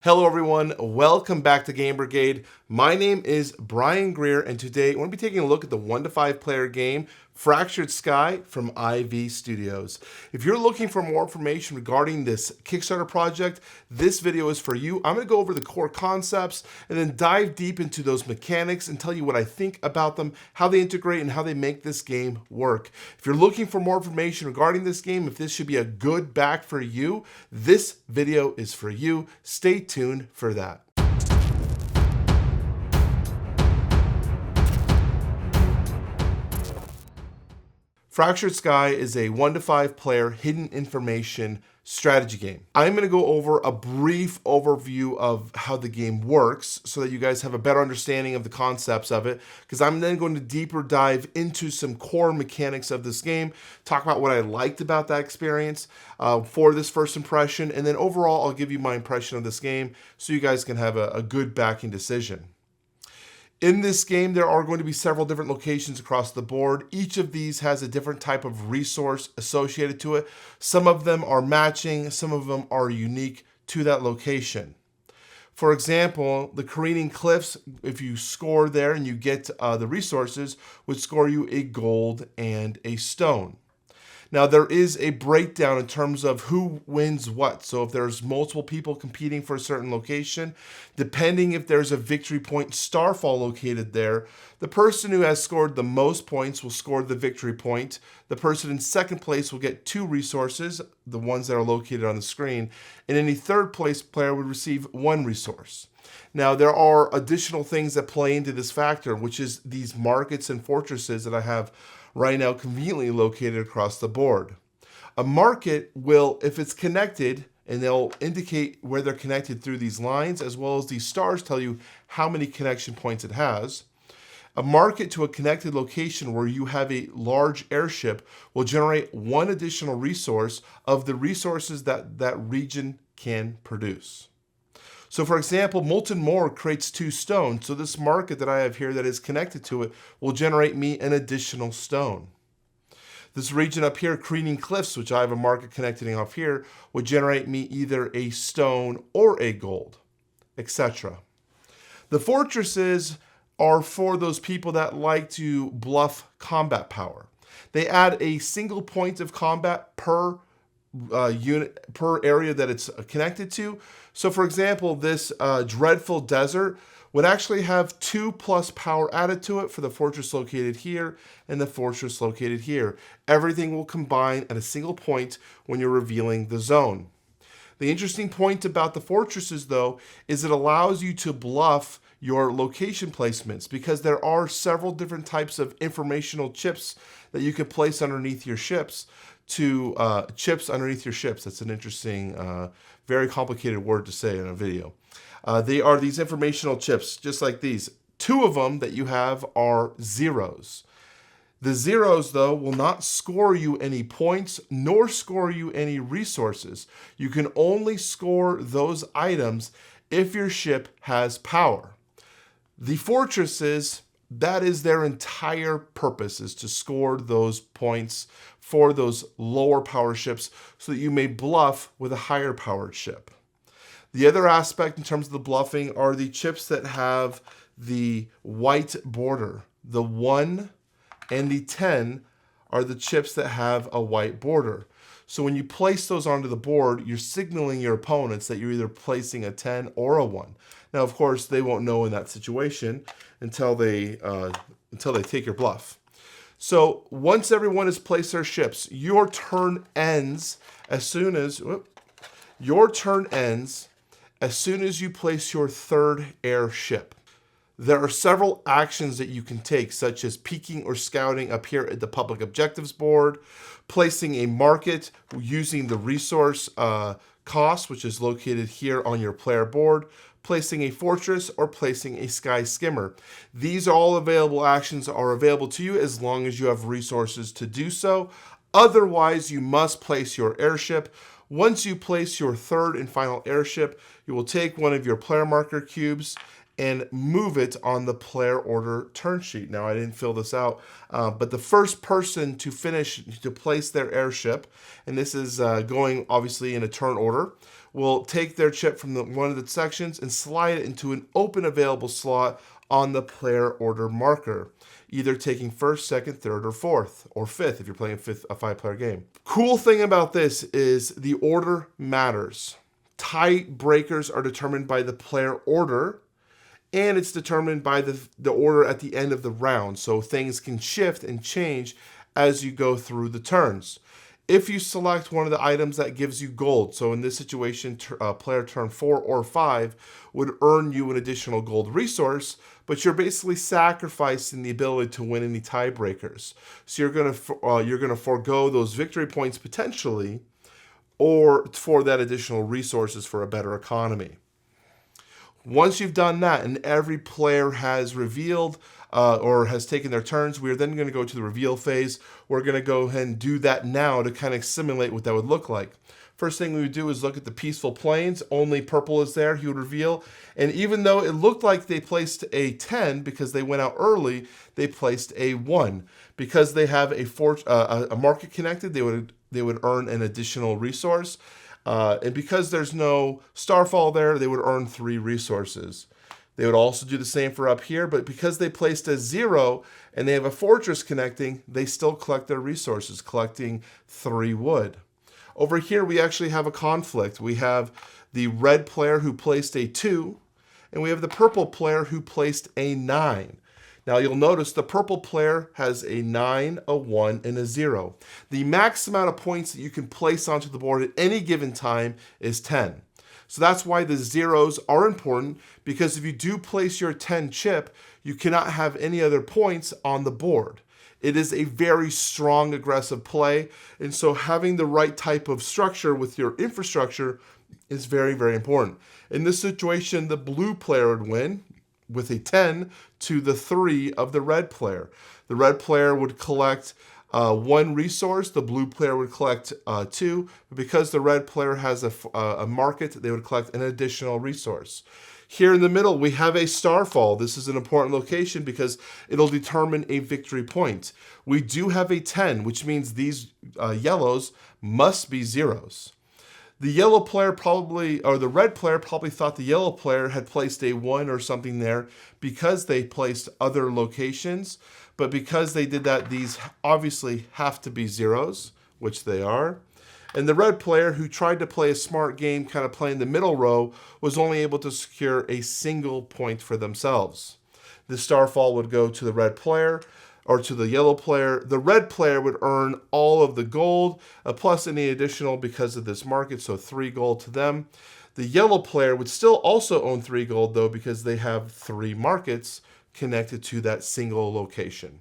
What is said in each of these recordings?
Hello everyone, welcome back to Game Brigade. My name is Bryan Greer, and today we're going to be taking a look at the 1 to 5 player game Fractured Sky from IV Studios. If you're looking for more information regarding this Kickstarter project, this video is for you. I'm going to go over the core concepts and then dive deep into those mechanics and tell you what I think about them, how they integrate, and how they make this game work. If you're looking for more information regarding this game, if this should be a good back for you, this video is for you. Stay tuned for that. Fractured Sky is a 1 to 5 player hidden information strategy game. I'm going to go over a brief overview of how the game works so that you guys have a better understanding of the concepts of it, because I'm then going to deeper dive into some core mechanics of this game, talk about what I liked about that experience for this first impression, and then overall I'll give you my impression of this game so you guys can have a good backing decision. In this game, there are going to be several different locations across the board. Each of these has a different type of resource associated to it. Some of them are matching, some of them are unique to that location. For example, the Careening Cliffs, if you score there and you get the resources, would score you a gold and a stone. Now, there is a breakdown in terms of who wins what. So if there's multiple people competing for a certain location, depending if there's a victory point starfall located there, the person who has scored the most points will score the victory point. The person in second place will get 2 resources, the ones that are located on the screen, and any third place player would receive 1 resource. Now, there are additional things that play into this factor, which is these markets and fortresses that I have right now conveniently located across the board. A market will, if it's connected, and they'll indicate where they're connected through these lines, as well as these stars tell you how many connection points it has. A market to a connected location where you have a large airship will generate 1 additional resource of the resources that that region can produce. So for example, Molten Moor creates 2 stones, so this market that I have here that is connected to it will generate me an additional stone. This region up here, Careening Cliffs, which I have a market connecting off here, would generate me either a stone or a gold, etc. The fortresses are for those people that like to bluff combat power. They add a single point of combat per unit per area that it's connected to. So for example, this dreadful desert would actually have 2+ power added to it for the fortress located here and the fortress located here. Everything will combine at a single point when you're revealing the zone. The interesting point about the fortresses, though, is it allows you to bluff your location placements, because there are several different types of informational chips that you could place underneath your ships chips underneath your ships. That's an interesting, very complicated word to say in a video. They are these informational chips, just like these. 2 of them that you have are zeros. The zeros, though, will not score you any points nor score you any resources. You can only score those items if your ship has power. The fortresses, that is their entire purpose, is to score those points for those lower power ships so that you may bluff with a higher powered ship. The other aspect in terms of the bluffing are the chips that have the white border. The 1 and the 10 are the chips that have a white border. So when you place those onto the board, you're signaling your opponents that you're either placing a 10 or a 1. Now, of course, they won't know in that situation until they take your bluff. So once everyone has placed their ships, your turn ends as soon as you place your 3rd airship. There are several actions that you can take, such as peeking or scouting up here at the public objectives board, placing a market using the resource cost, which is located here on your player board, placing a fortress, or placing a sky skimmer. These all available actions are available to you as long as you have resources to do so. Otherwise, you must place your airship. Once you place your 3rd and final airship, you will take one of your player marker cubes and move it on the player order turn sheet. Now, I didn't fill this out, but the first person to place their airship, and this is going obviously in a turn order, will take their chip from one of the sections and slide it into an open available slot on the player order marker, either taking first, second, third, or fourth, or fifth if you're playing a 5-player game. Cool thing about this is the order matters. Tie breakers are determined by the player order, and it's determined by the order at the end of the round, so things can shift and change as you go through the turns. If you select one of the items that gives you gold, so in this situation, player turn 4 or 5 would earn you an additional gold resource, but you're basically sacrificing the ability to win any tiebreakers. So you're gonna forego those victory points potentially, or for that additional resources for a better economy. Once you've done that and every player has revealed or has taken their turns, we are then going to go to the reveal phase. We're going to go ahead and do that now to kind of simulate what that would look like. First thing we would do is look at the peaceful plains. Only purple is there, he would reveal. And even though it looked like they placed a 10 because they went out early, they placed a 1. Because they have a market connected, they would earn an additional resource. And because there's no starfall there, they would earn 3 resources. They would also do the same for up here, but because they placed a 0 and they have a fortress connecting, they still collect their resources, collecting 3 wood. Over here, we actually have a conflict. We have the red player who placed a 2, and we have the purple player who placed a 9. Now you'll notice the purple player has a 9, a 1, and a 0. The max amount of points that you can place onto the board at any given time is 10. So that's why the zeros are important, because if you do place your 10 chip, you cannot have any other points on the board. It is a very strong aggressive play, and so having the right type of structure with your infrastructure is very, very important. In this situation, the blue player would win with a 10 to the 3 of the red player. The red player would collect 1 resource, the blue player would collect 2, but because the red player has a market, they would collect an additional resource. Here in the middle, we have a starfall. This is an important location because it'll determine a victory point. We do have a 10, which means these yellows must be zeros. The yellow player the red player probably thought the yellow player had placed a 1 or something there because they placed other locations. But because they did that, these obviously have to be zeros, which they are. And the red player, who tried to play a smart game, kind of playing the middle row, was only able to secure a single point for themselves. The starfall would go to the red player, or to the yellow player. The red player would earn all of the gold, plus any additional because of this market, so 3 gold to them. The yellow player would still also own 3 gold, though, because they have 3 markets connected to that single location.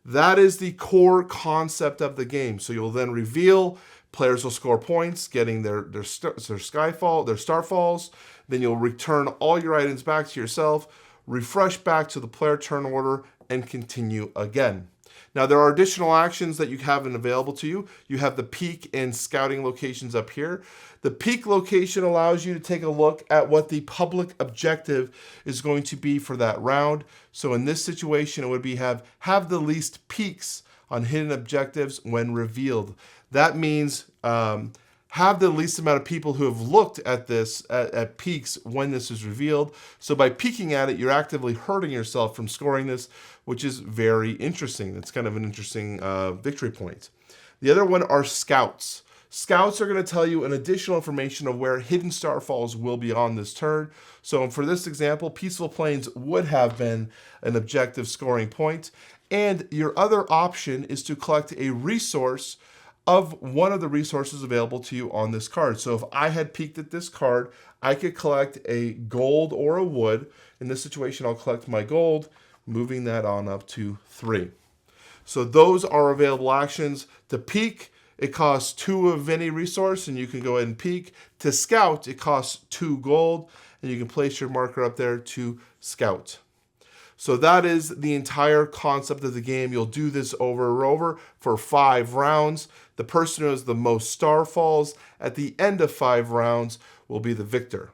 That is the core concept of the game. So you'll then reveal, players will score points, getting their starfalls. Then you'll return all your items back to yourself, refresh back to the player turn order, and continue again. Now there are additional actions that you have available to you. You have the peak and scouting locations up here. The peak location allows you to take a look at what the public objective is going to be for that round. So in this situation, it would be have the least peaks on hidden objectives when revealed. That means have the least amount of people who have looked at this at peaks when this is revealed. So by peeking at it, you're actively hurting yourself from scoring this, which is very interesting. That's kind of an interesting victory point. The other one are scouts. Scouts are going to tell you an additional information of where hidden starfalls will be on this turn. So for this example, Peaceful Plains would have been an objective scoring point. And your other option is to collect a resource of one of the resources available to you on this card. So if I had peeked at this card, I could collect a gold or a wood. In this situation, I'll collect my gold, moving that on up to 3. So those are available actions. To peek, it costs 2 of any resource, and you can go ahead and peek. To scout, it costs 2 gold, and you can place your marker up there to scout. So that is the entire concept of the game. You'll do this over and over for 5 rounds. The person who has the most starfalls at the end of 5 rounds will be the victor.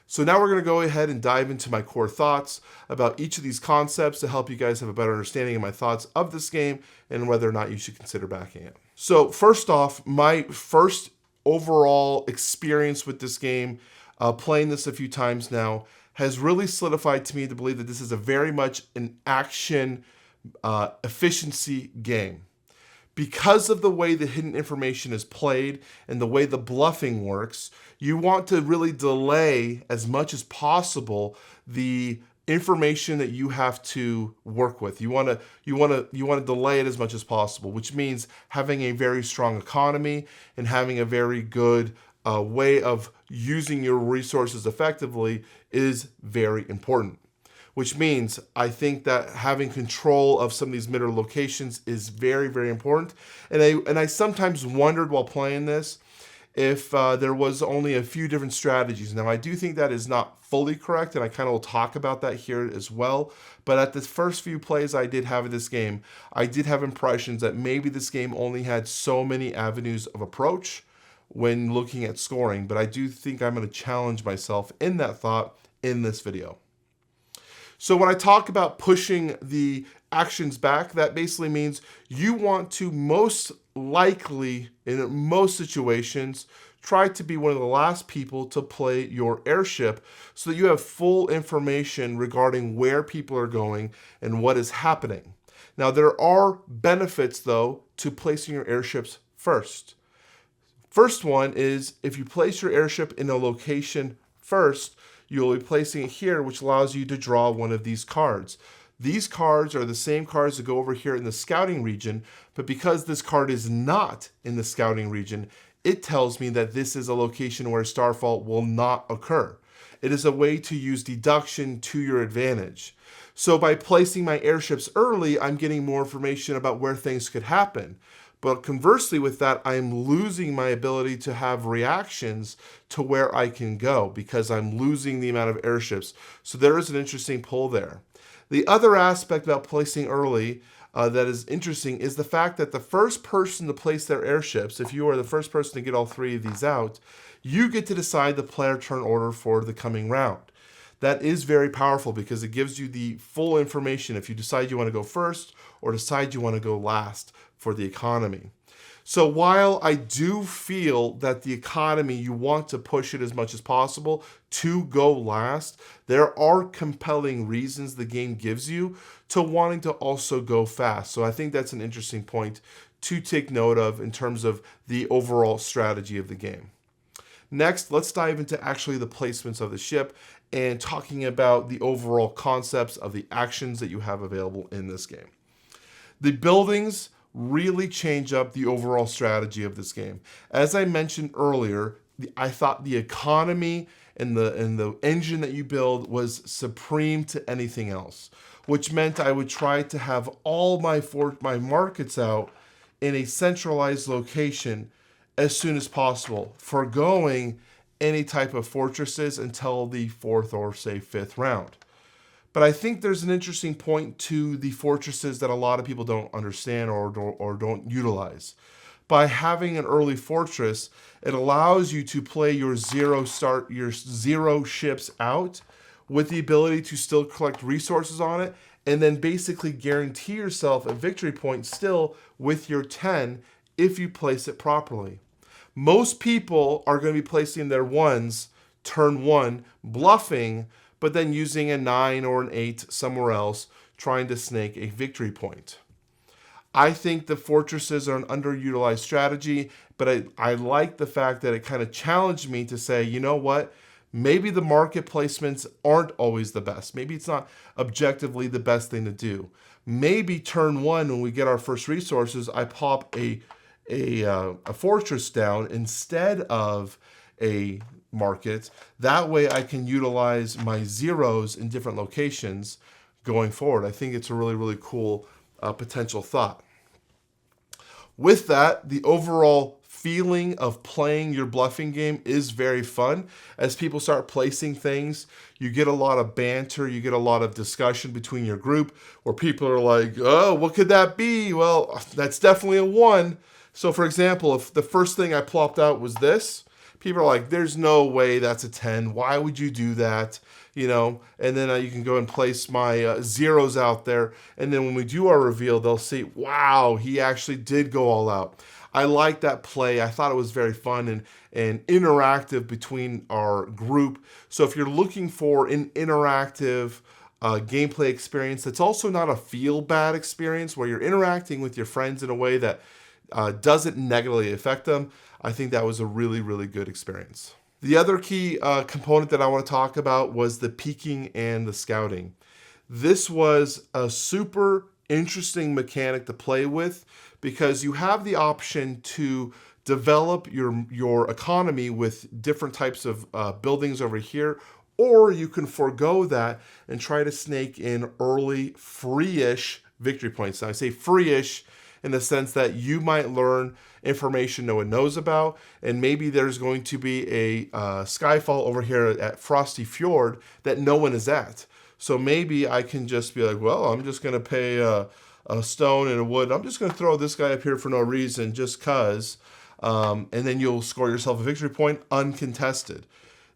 So now we're going to go ahead and dive into my core thoughts about each of these concepts to help you guys have a better understanding of my thoughts of this game and whether or not you should consider backing it. So first off, my first overall experience with this game, playing this a few times now, has really solidified to me to believe that this is a very much an action efficiency game. Because of the way the hidden information is played and the way the bluffing works, you want to really delay as much as possible the information that you have to work with. You want to delay it as much as possible, which means having a very strong economy and having a very good way of using your resources effectively is very important. Which means I think that having control of some of these middle locations is very, very important. And I sometimes wondered while playing this if there was only a few different strategies. Now, I do think that is not fully correct, and I kind of will talk about that here as well. But at the first few plays I did have of this game, I did have impressions that maybe this game only had so many avenues of approach when looking at scoring. But I do think I'm going to challenge myself in that thought in this video. So when I talk about pushing the actions back, that basically means you want to most likely, in most situations, try to be one of the last people to play your airship so that you have full information regarding where people are going and what is happening. Now, there are benefits, though, to placing your airships first. First one is if you place your airship in a location first, you'll be placing it here, which allows you to draw one of these cards. These cards are the same cards that go over here in the scouting region, but because this card is not in the scouting region, it tells me that this is a location where starfall will not occur. It is a way to use deduction to your advantage. So by placing my airships early, I'm getting more information about where things could happen. But conversely with that, I'm losing my ability to have reactions to where I can go because I'm losing the amount of airships. So there is an interesting pull there. The other aspect about placing early that is interesting is the fact that the first person to place their airships, if you are the first person to get all three of these out, you get to decide the player turn order for the coming round. That is very powerful because it gives you the full information if you decide you want to go first or decide you want to go last for the economy. So while I do feel that the economy, you want to push it as much as possible to go last, there are compelling reasons the game gives you to wanting to also go fast. So I think that's an interesting point to take note of in terms of the overall strategy of the game. Next, let's dive into actually the placements of the ship and talking about the overall concepts of the actions that you have available in this game. The buildings really change up the overall strategy of this game. As I mentioned earlier, I thought the economy and the engine that you build was supreme to anything else, which meant I would try to have all my markets out in a centralized location as soon as possible, foregoing any type of fortresses until the fourth or say fifth round. But I think there's an interesting point to the fortresses that a lot of people don't understand or don't utilize. By having an early fortress, it allows you to play your zero ships out with the ability to still collect resources on it and then basically guarantee yourself a victory point still with your 10 if you place it properly. Most people are going to be placing their ones turn one, bluffing, but then using a 9 or an 8 somewhere else, trying to snake a victory point. I think the fortresses are an underutilized strategy, but I like the fact that it kind of challenged me to say, you know what, maybe the market placements aren't always the best. Maybe it's not objectively the best thing to do. Maybe turn one, when we get our first resources, I pop a fortress down instead of a market. That way I can utilize my zeros in different locations going forward. I think it's a really, really cool potential thought. With that, the overall feeling of playing your bluffing game is very fun. As people start placing things, you get a lot of banter, you get a lot of discussion between your group where people are like, oh, what could that be? Well, that's definitely a 1. So for example, if the first thing I plopped out was this, people are like, there's no way that's a 10. Why would you do that? You know, and then you can go and place my zeros out there. And then when we do our reveal, they'll say, wow, he actually did go all out. I liked that play. I thought it was very fun and interactive between our group. So if you're looking for an interactive gameplay experience that's also not a feel bad experience where you're interacting with your friends in a way that doesn't negatively affect them, I think that was a really, really good experience. The other key component that I want to talk about was the peeking and the scouting. This was a super interesting mechanic to play with because you have the option to develop your economy with different types of buildings over here, or you can forego that and try to snake in early free-ish victory points. Now I say free-ish in the sense that you might learn information no one knows about, and maybe there's going to be a skyfall over here at Frosty Fjord that no one is at. So maybe I can just be like, well, I'm just going to pay a stone and a wood. I'm just going to throw this guy up here for no reason, just cause. And then you'll score yourself a victory point uncontested.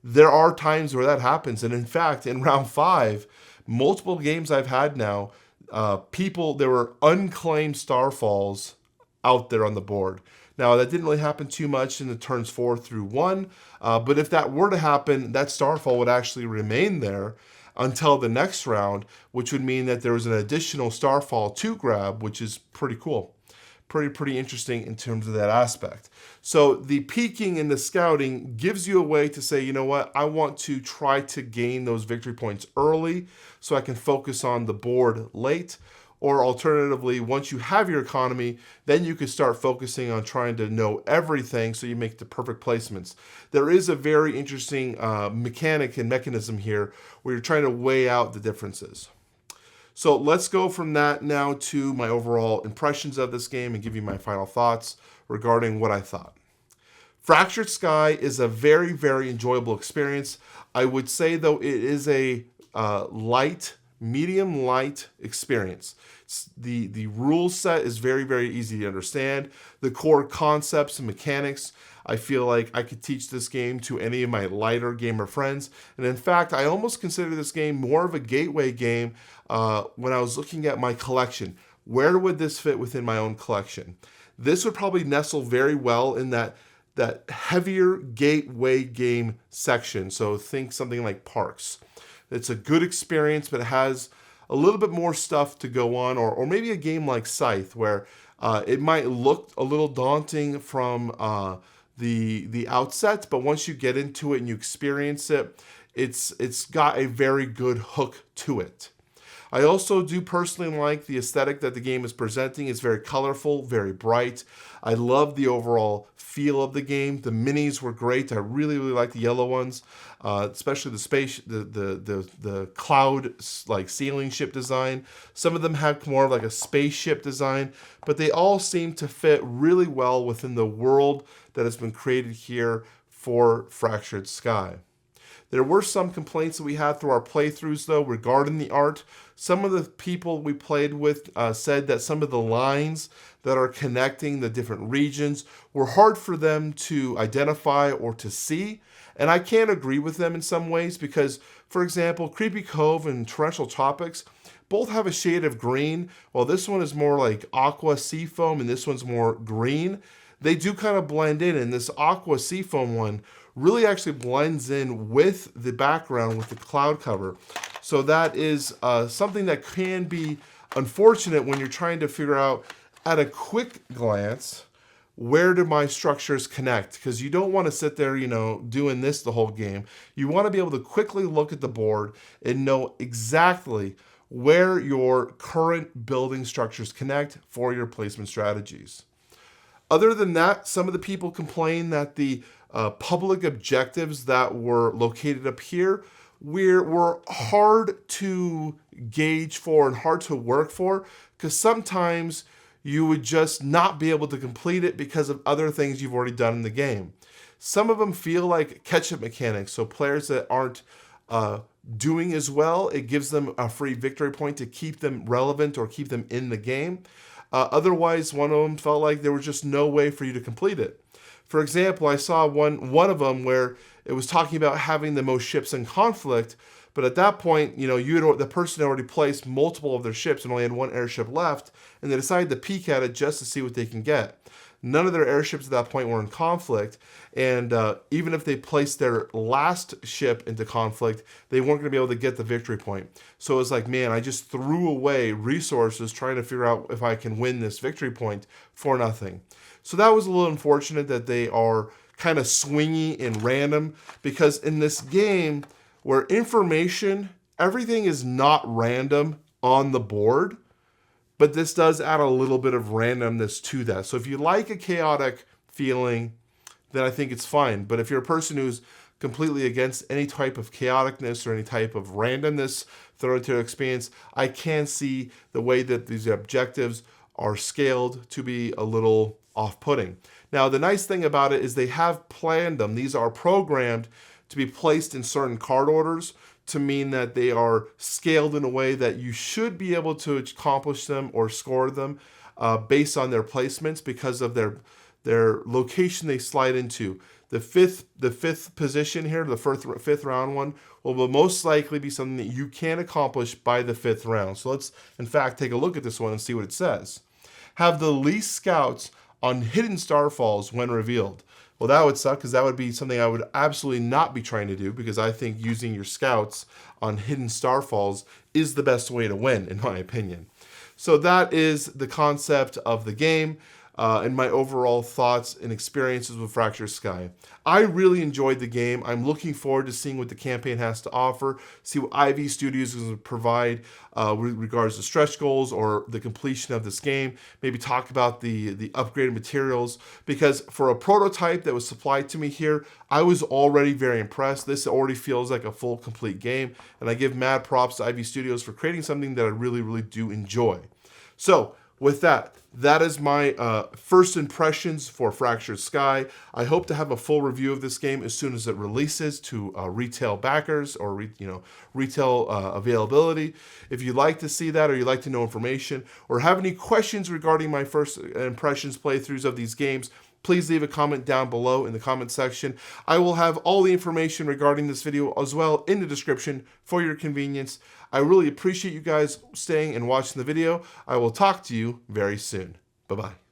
There are times where that happens. And in fact, in round 5, multiple games I've had now, there were unclaimed starfalls out there on the board. Now, that didn't really happen too much in the turns 4 through 1. But if that were to happen, that starfall would actually remain there until the next round, which would mean that there was an additional starfall to grab, which is pretty cool. Pretty interesting in terms of that aspect. So the peeking and the scouting gives you a way to say, you know what, I want to try to gain those victory points early so I can focus on the board late. Or alternatively, once you have your economy, then you can start focusing on trying to know everything so you make the perfect placements. There is a very interesting mechanic and mechanism here where you're trying to weigh out the differences. So let's go from that now to my overall impressions of this game and give you my final thoughts regarding what I thought. Fractured Sky is a very, very enjoyable experience. I would say, though, it is a medium light experience. The rule set is very, very easy to understand. The core concepts and mechanics, I feel like I could teach this game to any of my lighter gamer friends. And in fact, I almost consider this game more of a gateway game when I was looking at my collection. Where would this fit within my own collection? This would probably nestle very well in that heavier gateway game section. So think something like Parks. It's a good experience, but it has a little bit more stuff to go on, or maybe a game like Scythe, where it might look a little daunting from the outset, but once you get into it and you experience it, it's got a very good hook to it. I also do personally like the aesthetic that the game is presenting. It's very colorful, very bright. I love the overall feel of the game. The minis were great. I really, really like the yellow ones, especially the cloud like sailing ship design. Some of them had more of like a spaceship design, but they all seem to fit really well within the world that has been created here for Fractured Sky. There were some complaints that we had through our playthroughs, though, regarding the art. Some of the people we played with said that some of the lines that are connecting the different regions were hard for them to identify or to see. And I can't agree with them in some ways because, for example, Creepy Cove and Torrential Tropics both have a shade of green, while this one is more like aqua seafoam and this one's more green. They do kind of blend in, and this aqua seafoam one really actually blends in with the background with the cloud cover. So that is something that can be unfortunate when you're trying to figure out at a quick glance, where do my structures connect? Because you don't want to sit there, doing this the whole game. You want to be able to quickly look at the board and know exactly where your current building structures connect for your placement strategies. Other than that, some of the people complain that the public objectives that were located up here were hard to gauge for and hard to work for, because sometimes you would just not be able to complete it because of other things you've already done in the game. Some of them feel like catch-up mechanics, so players that aren't doing as well, it gives them a free victory point to keep them relevant or keep them in the game. Otherwise, one of them felt like there was just no way for you to complete it. For example, I saw one of them where it was talking about having the most ships in conflict, but at that point, the person had already placed multiple of their ships and only had one airship left, and they decided to peek at it just to see what they can get. None of their airships at that point were in conflict, and even if they placed their last ship into conflict, they weren't going to be able to get the victory point. So it was like, man, I just threw away resources trying to figure out if I can win this victory point for nothing. So that was a little unfortunate that they are kind of swingy and random, because in this game where everything is not random on the board, but this does add a little bit of randomness to that. So if you like a chaotic feeling, then I think it's fine. But if you're a person who's completely against any type of chaoticness or any type of randomness thrown into your experience, I can see the way that these objectives are scaled to be a little off-putting. Now, the nice thing about it is they have planned them. These are programmed to be placed in certain card orders, to mean that they are scaled in a way that you should be able to accomplish them or score them based on their placements, because of their location they slide into. The fifth position here, the fifth round one, will most likely be something that you can accomplish by the 5th round. So let's, in fact, take a look at this one and see what it says. Have the least scouts on hidden starfalls when revealed. Well, that would suck, because that would be something I would absolutely not be trying to do, because I think using your scouts on hidden starfalls is the best way to win, in my opinion. So that is the concept of the game. And my overall thoughts and experiences with Fractured Sky. I really enjoyed the game. I'm looking forward to seeing what the campaign has to offer, see what Ivy Studios is going to provide with regards to stretch goals or the completion of this game. Maybe talk about the upgraded materials, because for a prototype that was supplied to me here, I was already very impressed. This already feels like a full, complete game, and I give mad props to Ivy Studios for creating something that I really, really do enjoy. So, with that is my first impressions for Fractured Sky. I hope to have a full review of this game as soon as it releases to retail backers or retail availability. If you'd like to see that, or you'd like to know information, or have any questions regarding my first impressions playthroughs of these games, please leave a comment down below in the comment section. I will have all the information regarding this video as well in the description for your convenience. I really appreciate you guys staying and watching the video. I will talk to you very soon. Bye-bye.